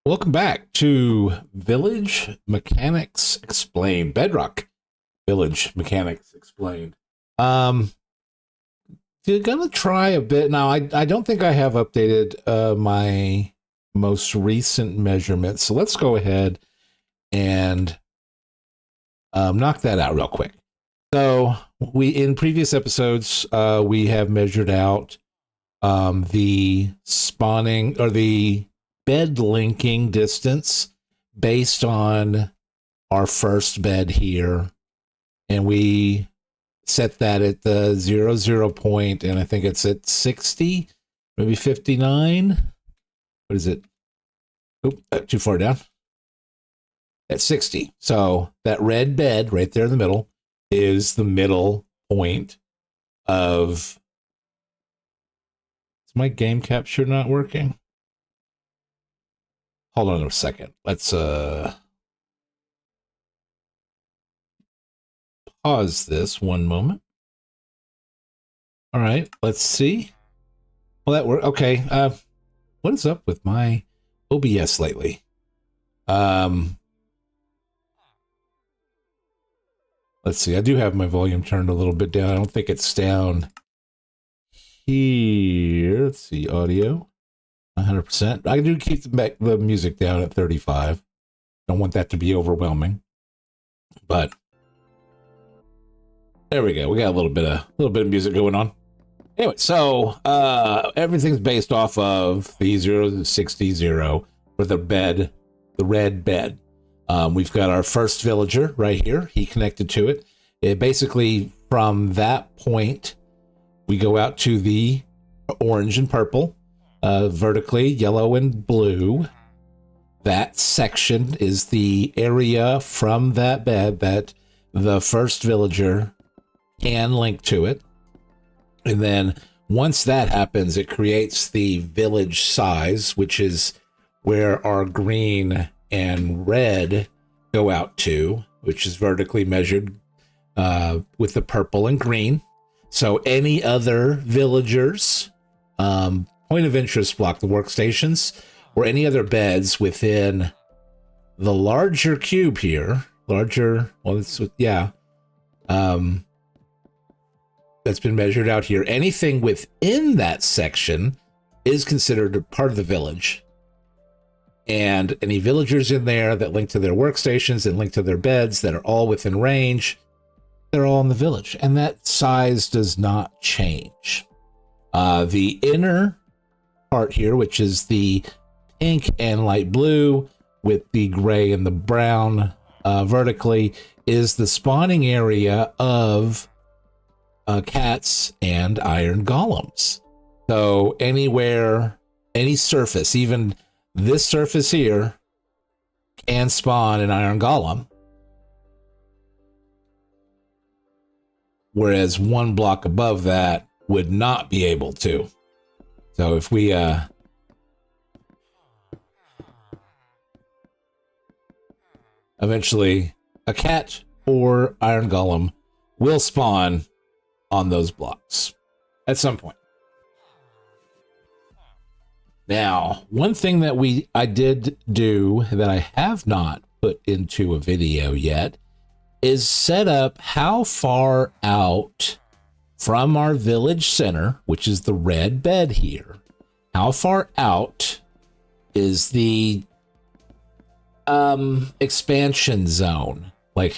Welcome back to Village Mechanics Explained. Bedrock Village Mechanics Explained. Um, you're gonna try a bit now. I don't think I have updated my most recent measurements, so let's go ahead and knock that out real quick. So we in previous episodes we have measured out the spawning or the bed linking distance based on our first bed here, and we set that at the 0 point, and I think it's at 60, maybe 59. What is it? Oop, too far down. At 60. So that red bed right there in the middle is the middle point of. Is my game capture not working? Hold on a second. Let's pause this one moment. All right, let's see. Well, that worked. Okay. What is up with my OBS lately? Let's see. I do have my volume turned a little bit down. I don't think it's down here. Let's see. Audio. 100%. I do keep the music down at 35. Don't want that to be overwhelming. But there we go. We got a little bit of music going on. Anyway, so everything's based off of the 0 to 60 0 for the bed, the red bed. We've got our first villager right here. He connected to it. It basically from that point we go out to the orange and purple. Vertically, yellow and blue. That section is the area from that bed that the first villager can link to it. And then once that happens, it creates the village size, which is where our green and red go out to, which is vertically measured with the purple and green. So any other villagers, point of interest block, the workstations, or any other beds within the larger cube here, that's been measured out here. Anything within that section is considered a part of the village. And any villagers in there that link to their workstations and link to their beds that are all within range, they're all in the village. And that size does not change. The inner part here, which is the pink and light blue with the gray and the brown vertically, is the spawning area of cats and iron golems. So anywhere, any surface, even this surface here, can spawn an iron golem, whereas one block above that would not be able to. So if we eventually a cat or iron golem will spawn on those blocks at some point. Now, one thing that I did do that I have not put into a video yet is set up how far out from our village center, which is the red bed here, how far out is the expansion zone? Like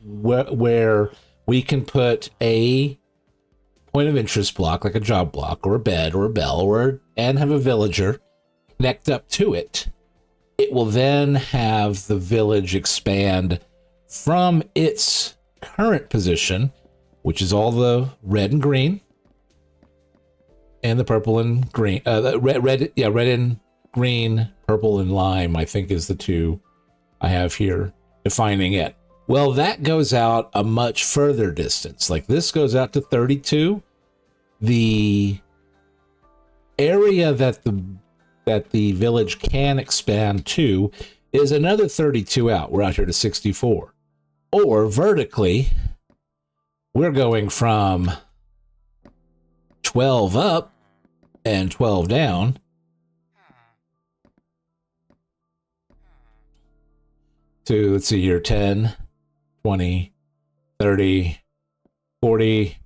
where we can put a point of interest block, like a job block or a bed or a bell, and have a villager connect up to it. It will then have the village expand from its current position, which is all the red and green, and the purple and green. Red and green, purple and lime, I think, is the two I have here defining it. Well, that goes out a much further distance. Like this goes out to 32. The area that the village can expand to is another 32 out. We're out here to 64. Or vertically, we're going from 12 up and 12 down to, let's see here, 10, 20, 30, 40,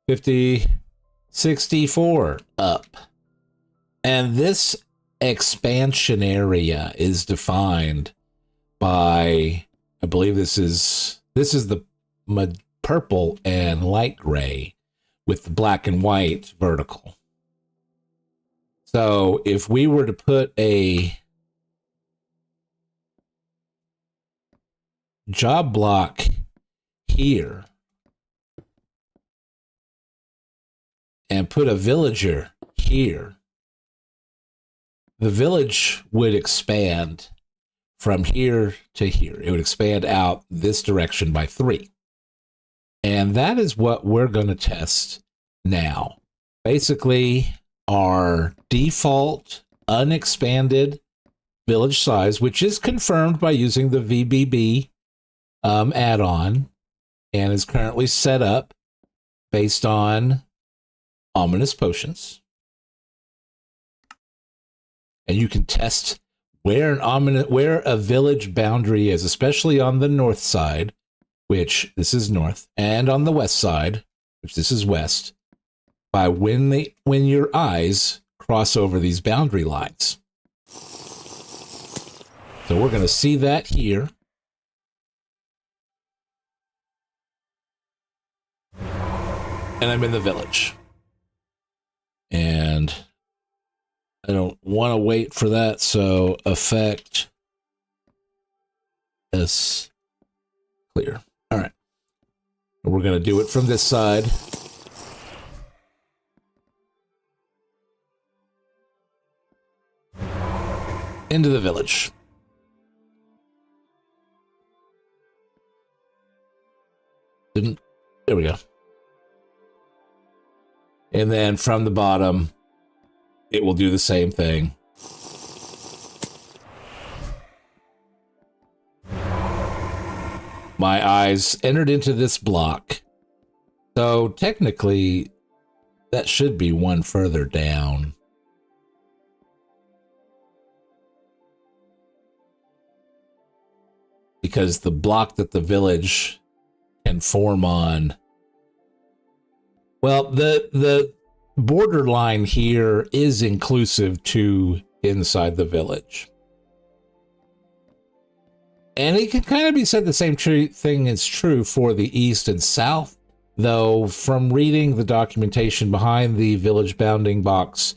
50, 64 up. And this expansion area is defined by, I believe this is the purple and light gray with the black and white vertical. So if we were to put a job block here and put a villager here, the village would expand from here to here. It would expand out this direction by 3. And that is what we're going to test now. Basically, our default unexpanded village size, which is confirmed by using the VBB add-on, and is currently set up based on ominous potions. And you can test where a village boundary is, especially on the north side, which this is north, and on the west side, which this is west, by when your eyes cross over these boundary lines. So we're going to see that here. And I'm in the village. And I don't want to wait for that, so effect is clear. All right. We're going to do it from this side. Into the village. There we go. And then from the bottom, it will do the same thing. My eyes entered into this block. So technically, that should be one further down. Because the block that the village can form on, well, the borderline here is inclusive to inside the village. And it can kind of be said the same thing is true for the east and south, though from reading the documentation behind the village bounding box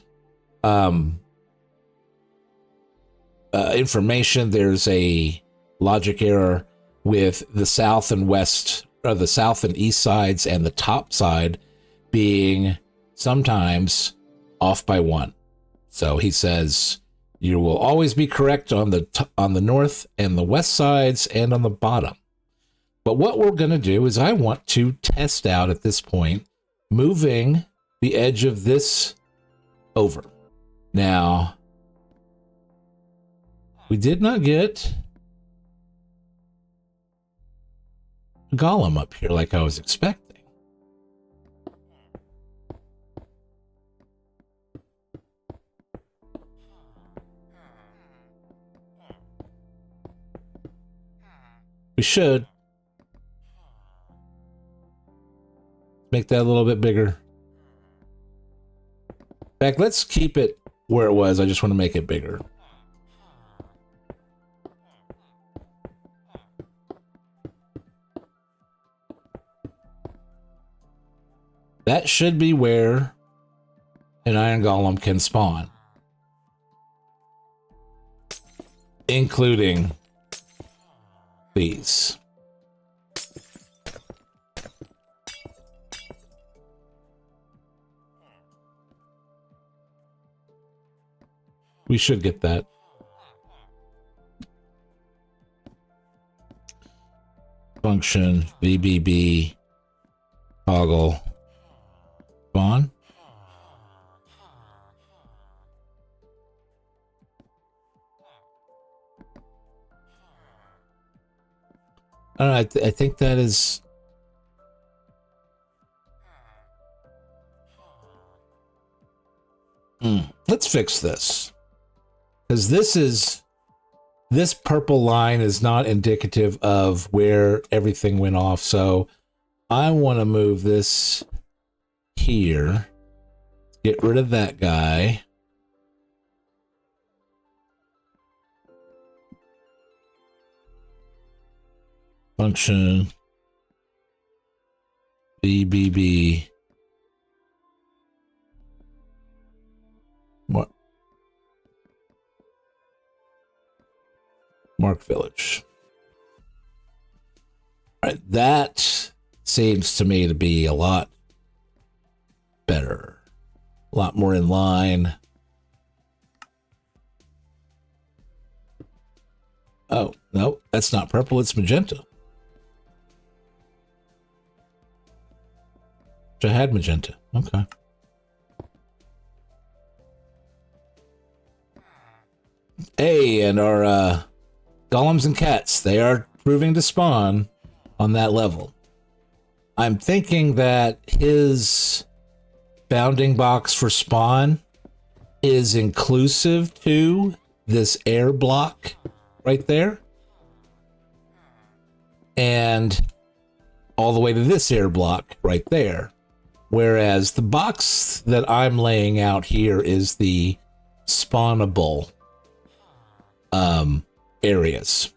information, there's a logic error with the south and west, or the south and east sides, and the top side being sometimes off by 1. So he says you will always be correct on the north and the west sides and on the bottom. But what we're going to do is I want to test out at this point moving the edge of this over. Now, we did not get a golem up here like I was expecting. We should make that a little bit bigger. In fact, let's keep it where it was. I just want to make it bigger. That should be where an iron golem can spawn, including these. We should get that. Function VBB toggle spawn. I think that is. Let's fix this, because this is this purple line is not indicative of where everything went off. So I want to move this here, get rid of that guy. Function BBB. Mark Village. All right, that seems to me to be a lot better, a lot more in line. Oh, no, that's not purple, it's magenta. I had magenta. Okay. Hey, and our golems and cats, they are proving to spawn on that level. I'm thinking that his bounding box for spawn is inclusive to this air block right there. And all the way to this air block right there. Whereas the box that I'm laying out here is the spawnable areas.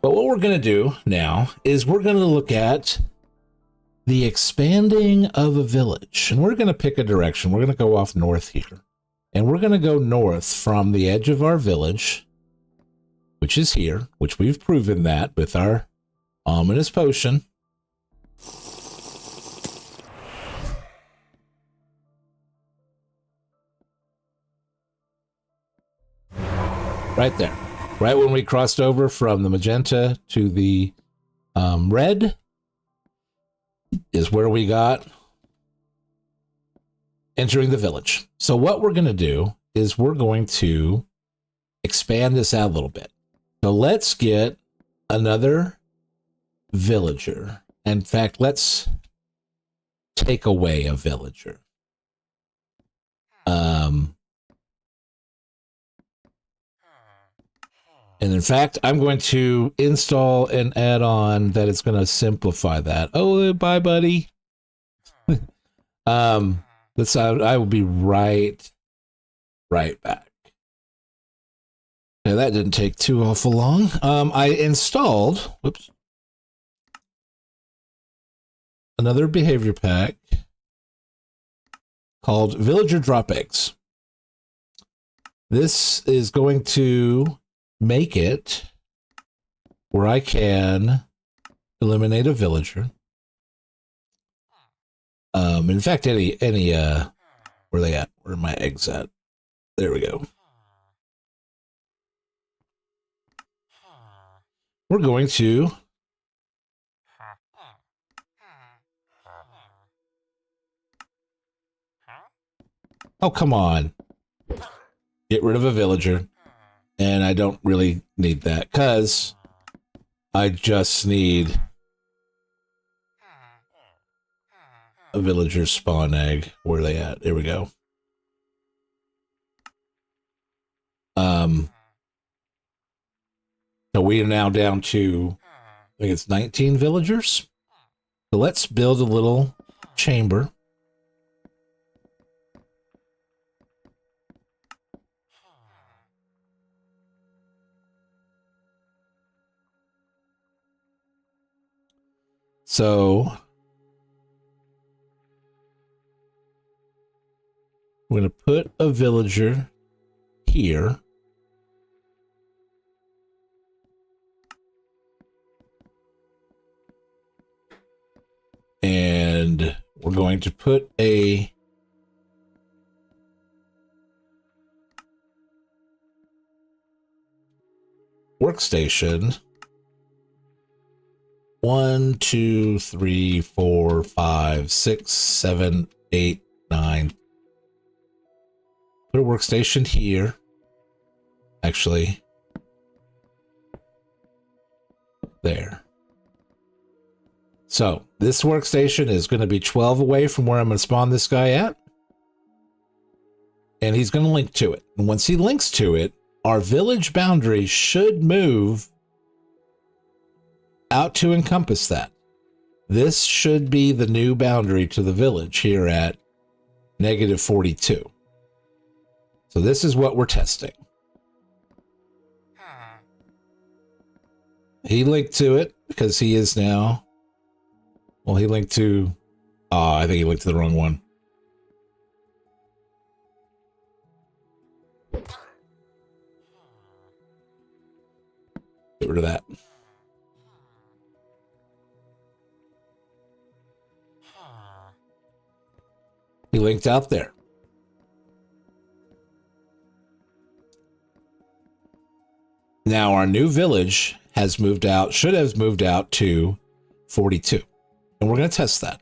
But what we're going to do now is we're going to look at the expanding of a village. And we're going to pick a direction. We're going to go off north here. And we're going to go north from the edge of our village, which is here, which we've proven that with our ominous potion. Right there. Right when we crossed over from the magenta to the red is where we got entering the village. So what we're going to do is we're going to expand this out a little bit. So let's get another villager. In fact, let's take away a villager. And in fact, I'm going to install an add-on that is going to simplify that. Oh, bye, buddy. I will be right back. Okay, that didn't take too awful long. I installed, another behavior pack called Villager Drop Eggs. This is going to make it where I can eliminate a villager. In fact, any where are they at? Where are my eggs at? There we go. We're going to oh, come on. Get rid of a villager. And I don't really need that because I just need a villager spawn egg. Where are they at? There we go. So we are now down to, I think it's 19 villagers. So let's build a little chamber. So we're going to put a villager here. And we're going to put a workstation. 1, 2, 3, 4, 5, 6, 7, 8, 9. Put a workstation here. Actually, there. So this workstation is going to be 12 away from where I'm going to spawn this guy at. And he's going to link to it. And once he links to it, our village boundary should move out to encompass that. This should be the new boundary to the village here at -42. So this is what we're testing. He linked to it because he is now... Well, he linked to... Oh, I think he linked to the wrong one. Get rid of that. He linked out there. Now our new village has moved out, should have moved out to 42. And we're going to test that.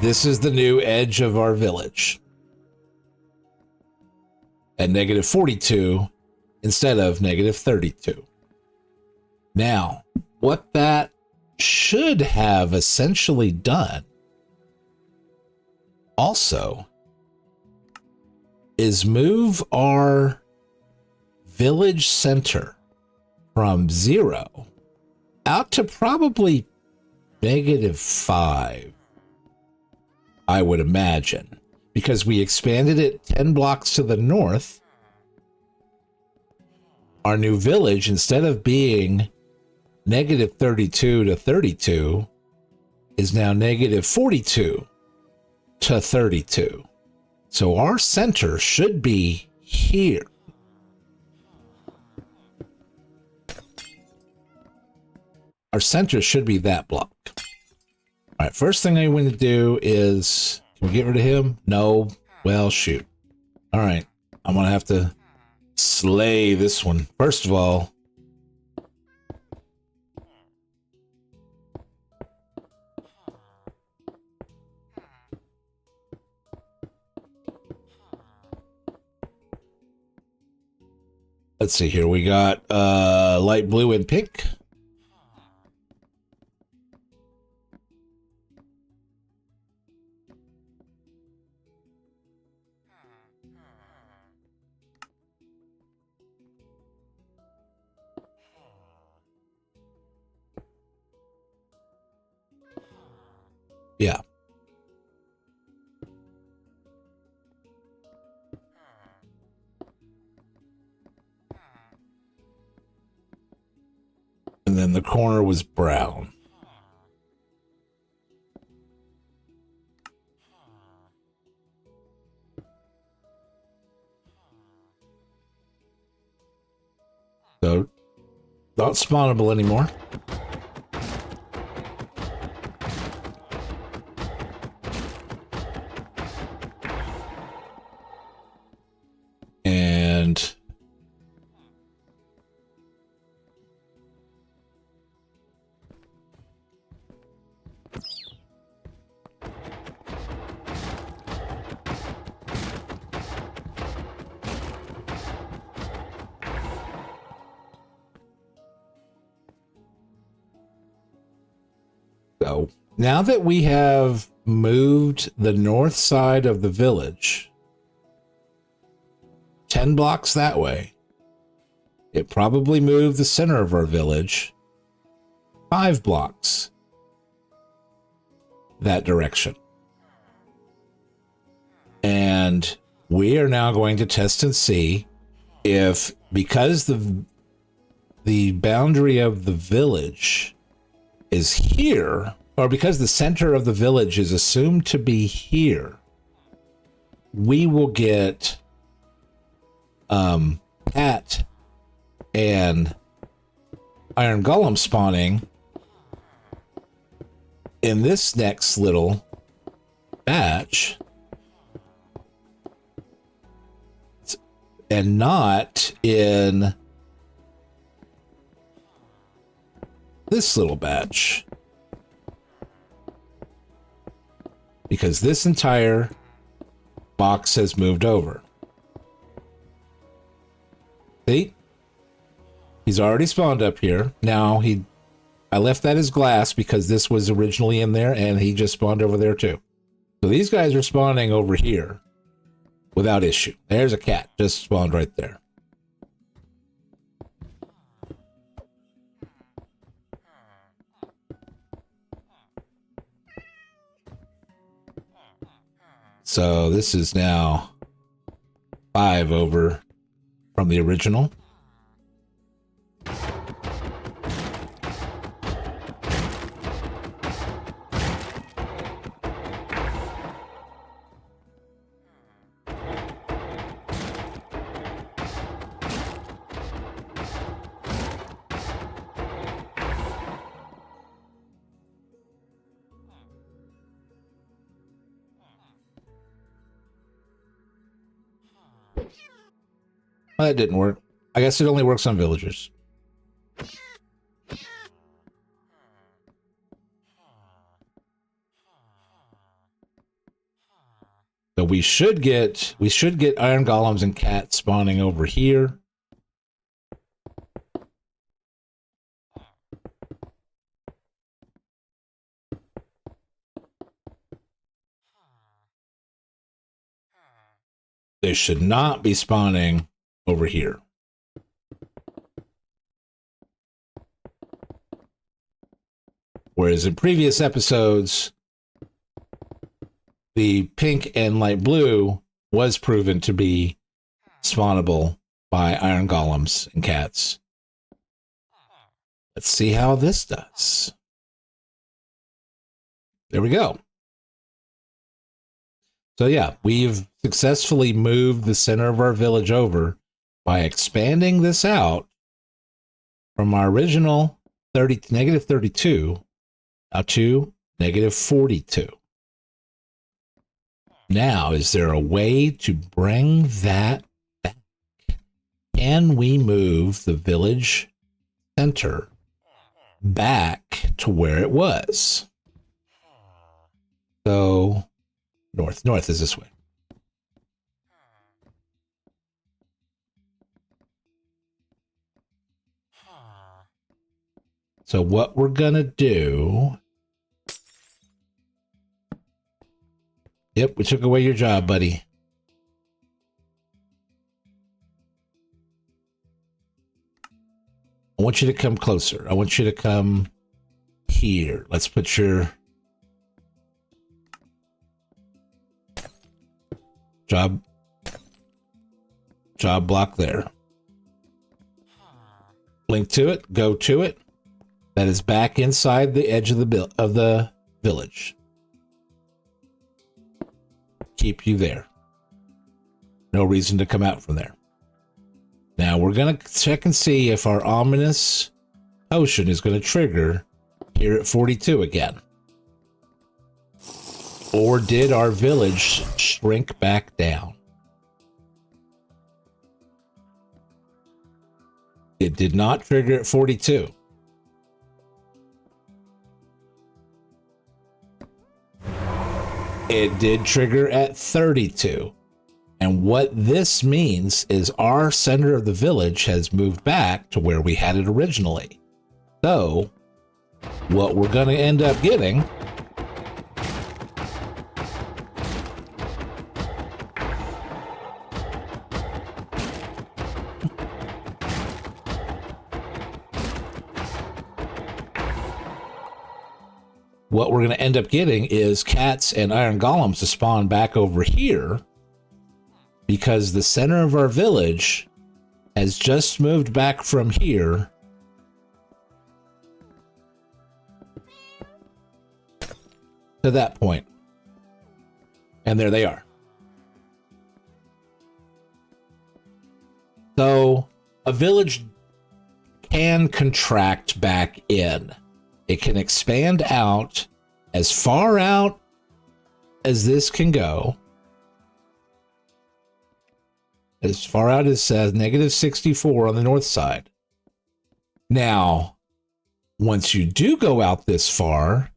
This is the new edge of our village. At -42 instead of -32. Now, what that should have essentially done also is move our village center from 0 out to probably -5, I would imagine, because we expanded it 10 blocks to the north. Our new village, instead of being -32 to 32, is now -42 to 32. So our center should be here. Our center should be that block. All right, first thing I want to do is, can we get rid of him? No. Well, shoot. All right, I'm going to have to slay this one. First of all, let's see here. We got light blue and pink. Yeah. And then the corner was brown. So, not spawnable anymore. And so now that we have moved the north side of the village 10 blocks that way, it probably moved the center of our village 5 blocks that direction. And we are now going to test and see if, because the boundary of the village is here, or because the center of the village is assumed to be here, we will get Pat and Iron Golem spawning in this next little batch, and not in this little batch, because this entire box has moved over. See? He's already spawned up here. Now I left that as glass because this was originally in there, and he just spawned over there too. So these guys are spawning over here without issue. There's a cat just spawned right there. So this is now 5 over from the original. Well, that didn't work. I guess it only works on villagers. So we should get iron golems and cats spawning over here. They should not be spawning over here. Whereas in previous episodes, the pink and light blue was proven to be spawnable by iron golems and cats. Let's see how this does. There we go. So yeah, we've successfully moved the center of our village over by expanding this out from our original negative 32 out to negative 42. Now, is there a way to bring that back? Can we move the village center back to where it was? So, north is this way. So what we're gonna do... Yep, we took away your job, buddy. I want you to come closer. I want you to come here. Let's put your job block there. Link to it. Go to it. That is back inside the edge of the village. Keep you there. No reason to come out from there. Now we're going to check and see if our ominous potion is going to trigger here at 42 again. Or did our village shrink back down? It did not trigger at 42. It did trigger at 32. And what this means is our center of the village has moved back to where we had it originally. So, what we're going to end up getting is cats and iron golems to spawn back over here, because the center of our village has just moved back from here to that point. And there they are. So a village can contract back in. It can expand out as far out as this can go. As far out as negative 64 on the north side. Now, once you do go out this far,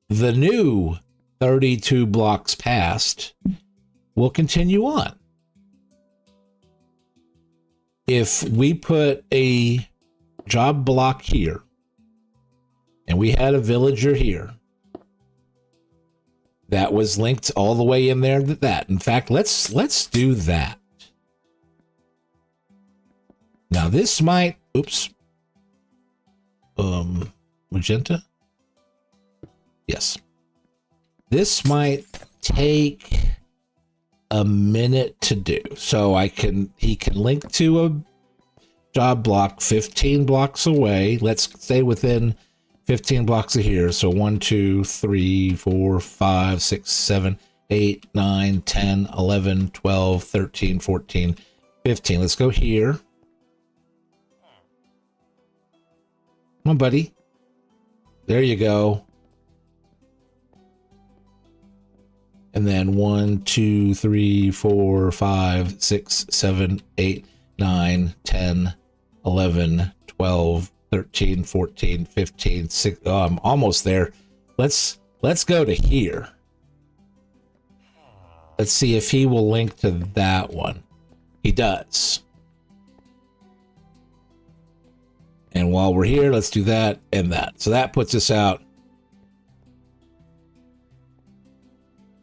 the new 32 blocks past will continue on. If we put a job block here, and we had a villager here that was linked all the way in there to that. In fact, let's do that. Now this might, oops, magenta. Yes. This might take a minute to do. So he can link to a job block 15 blocks away. Let's stay within 15 blocks of here. So 1, 2, 3, 4, 5, 6, 7, 8, 9, 10, 11, 12, 13, 14, 15. Let's go here. Come on, buddy. There you go. And then 1, 2, 3, 4, 5, 6, 7, 8, 9, 10, 11, 12, 13, 14, 15, 16. Oh, I'm almost there. Let's go to here. Let's see if he will link to that one. He does. And while we're here, let's do that and that. So that puts us out.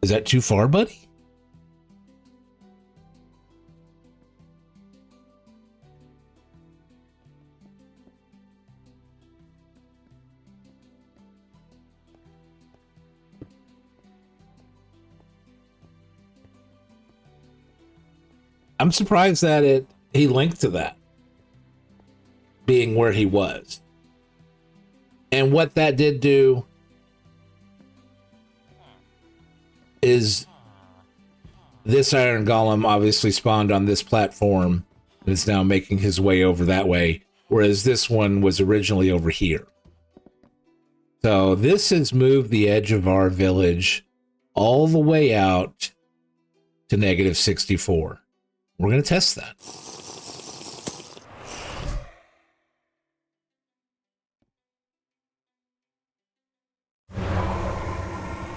Is that too far, buddy? I'm surprised that he linked to that being where he was. And what that did do is this iron golem obviously spawned on this platform and is now making his way over that way, whereas this one was originally over here. So this has moved the edge of our village all the way out to -64. We're going to test that.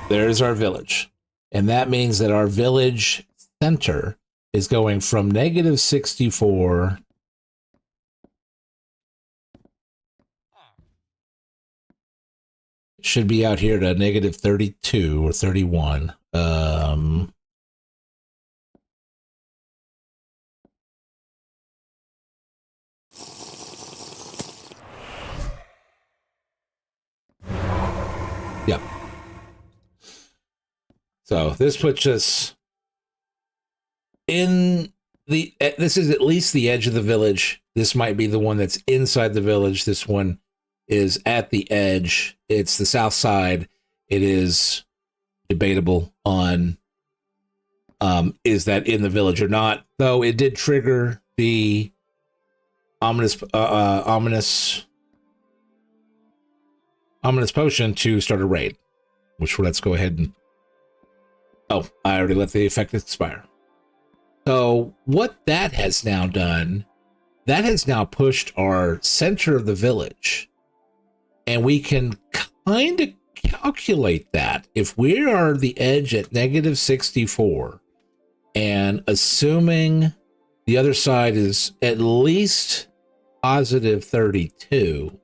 There's our village. And that means that our village center is going from -64 should be out here to -32 or 31. Yep. So this puts us in the, this is at least the edge of the village. This might be the one that's inside the village. This one is at the edge. It's the south side. It is debatable on is that in the village or not, though it did trigger the ominous potion to start a raid, which let's go ahead and, oh, I already let the effect expire. So what that has now done, that has now pushed our center of the village, and we can kind of calculate that if we are the edge at -64 and assuming the other side is at least +32,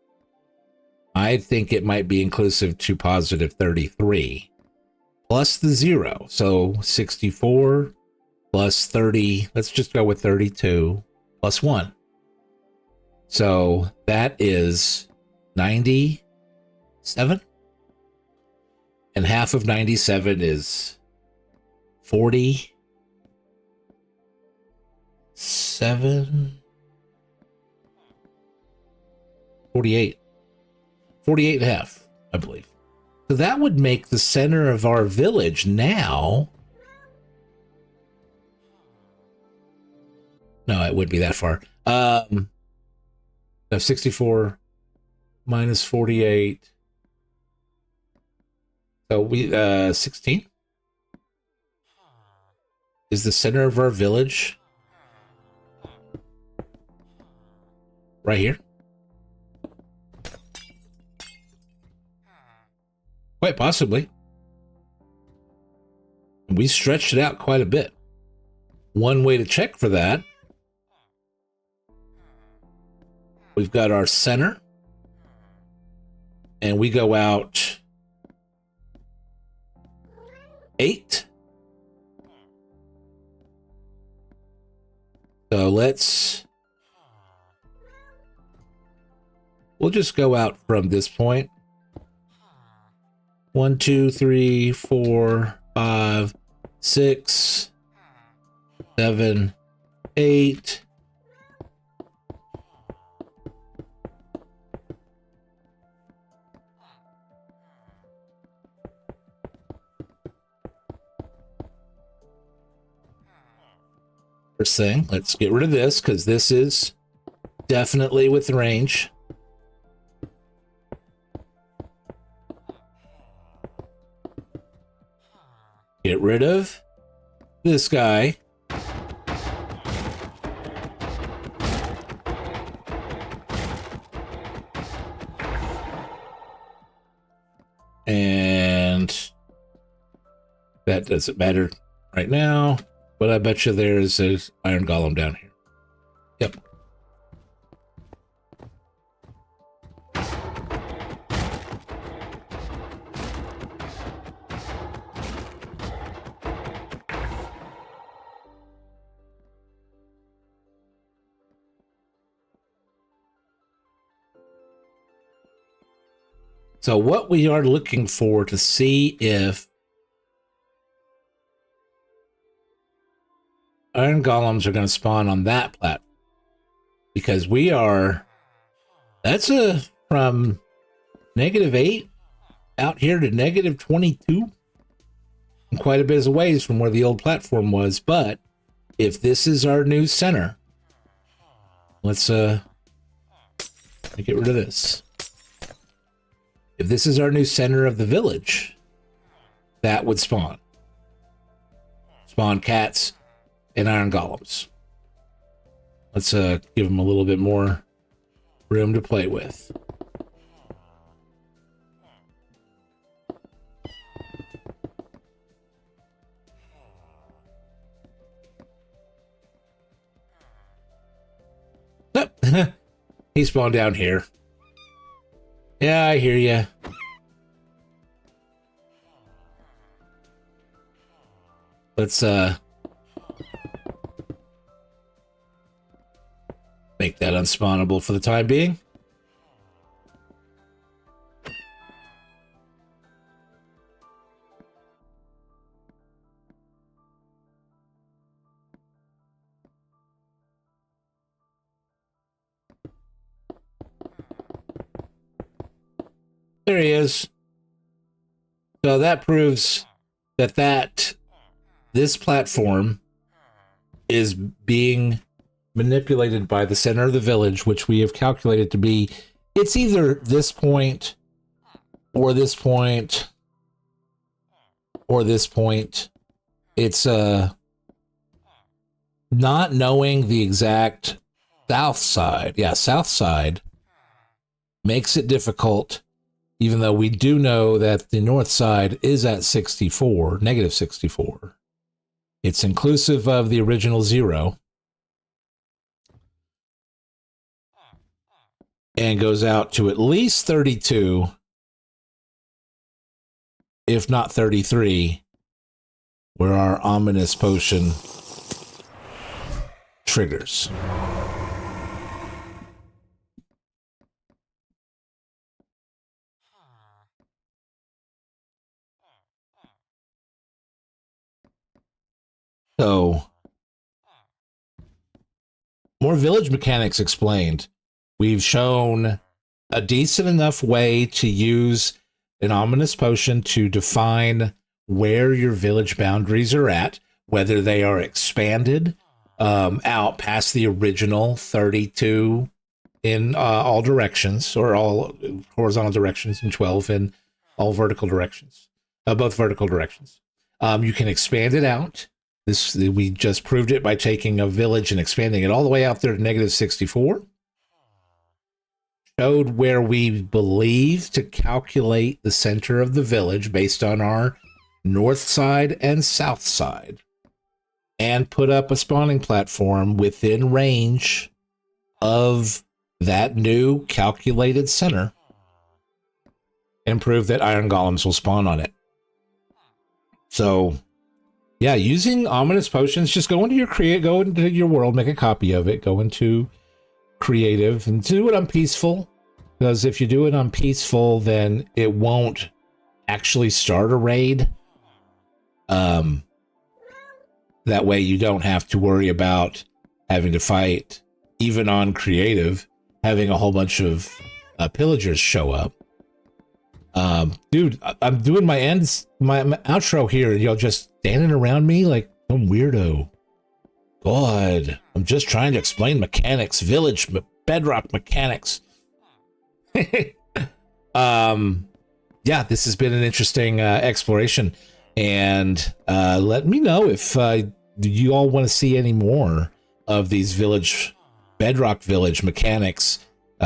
I think it might be inclusive to +33 plus the 0. So 64 plus 30, let's just go with 32 plus 1. So that is 97. And half of 97 is 47, 48. 48 and a half, I believe. So that would make the center of our village now. No, it wouldn't be that far. No, 64 minus 48. So we 16 is the center of our village right here. Quite possibly. We stretched it out quite a bit. One way to check for that We've got our center. And we go out 8. So we'll just go out from this point. 1, 2, 3, 4, 5, 6, 7, 8. First thing, let's get rid of this because this is definitely within range. Get rid of this guy. And that doesn't matter right now, but I bet you there's an iron golem down here. Yep. So what we are looking for to see if iron golems are going to spawn on that platform, because that's from -8 out here to -22, and quite a bit of ways from where the old platform was. But if this is our new center, let's get rid of this. If this is our new center of the village, that would spawn cats and iron golems. Let's give them a little bit more room to play with. He spawned down here. Yeah, I hear you. Let's make that unspawnable for the time being. There he is. So that proves that this platform is being manipulated by the center of the village, which we have calculated to be, it's either this point or this point or this point. It's not knowing the exact south side. Yeah, south side makes it difficult, even though we do know that the north side is at 64, -64. It's inclusive of the original 0. And goes out to at least 32, if not 33, where our ominous potion triggers. So, more village mechanics explained. We've shown a decent enough way to use an ominous potion to define where your village boundaries are at, whether they are expanded out past the original 32 in all directions, or all horizontal directions, and 12 in all vertical directions, both vertical directions. You can expand it out. We just proved it by taking a village and expanding it all the way out there to -64. Showed where we believe to calculate the center of the village based on our north side and south side, and put up a spawning platform within range of that new calculated center and prove that iron golems will spawn on it. So yeah, using ominous potions, just go into your world, make a copy of it, go into creative and do it on peaceful. Because if you do it on peaceful, then it won't actually start a raid. That way you don't have to worry about having to fight, even on creative, having a whole bunch of pillagers show up. Dude, I'm doing my outro here, and y'all just standing around me like some weirdo. God, I'm just trying to explain mechanics, bedrock mechanics. Yeah, this has been an interesting exploration, and let me know if you all want to see any more of these bedrock village mechanics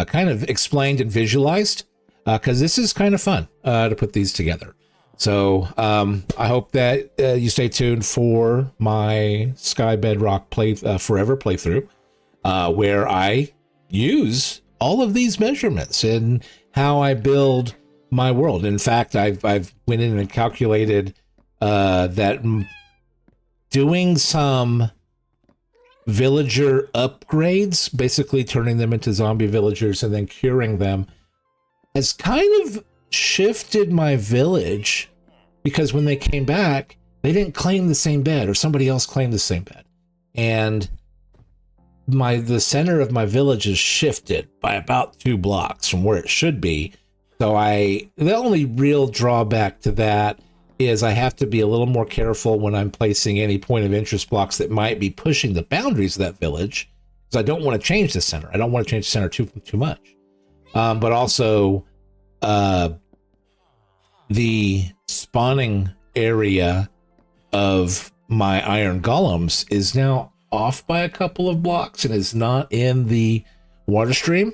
kind of explained and visualized, because this is kind of fun to put these together. So I hope that you stay tuned for my Sky Bedrock Forever playthrough, where I use all of these measurements and how I build my world. In fact, I've went in and calculated that doing some villager upgrades, basically turning them into zombie villagers and then curing them, has kind of shifted my village, because when they came back, they didn't claim the same bed, or somebody else claimed the same bed. And the center of my village is shifted by about 2 blocks from where it should be. So the only real drawback to that is I have to be a little more careful when I'm placing any point of interest blocks that might be pushing the boundaries of that village, because I don't want to change the center. I don't want to change the center too much. But also, the spawning area of my iron golems is now off by a couple of blocks and is not in the water stream.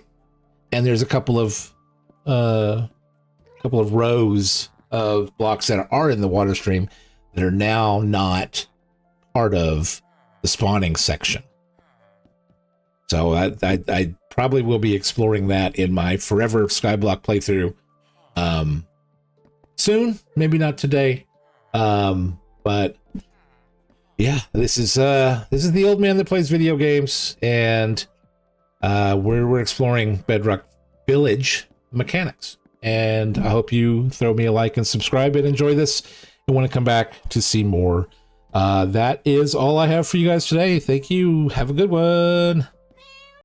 And there's a couple of rows of blocks that are in the water stream that are now not part of the spawning section. So I probably will be exploring that in my Forever Skyblock playthrough soon, maybe not today, but yeah, this is the old man that plays video games, and we're exploring Bedrock Village mechanics. And I hope you throw me a like and subscribe and enjoy this and want to come back to see more. That is all I have for you guys today. Thank you. Have a good one.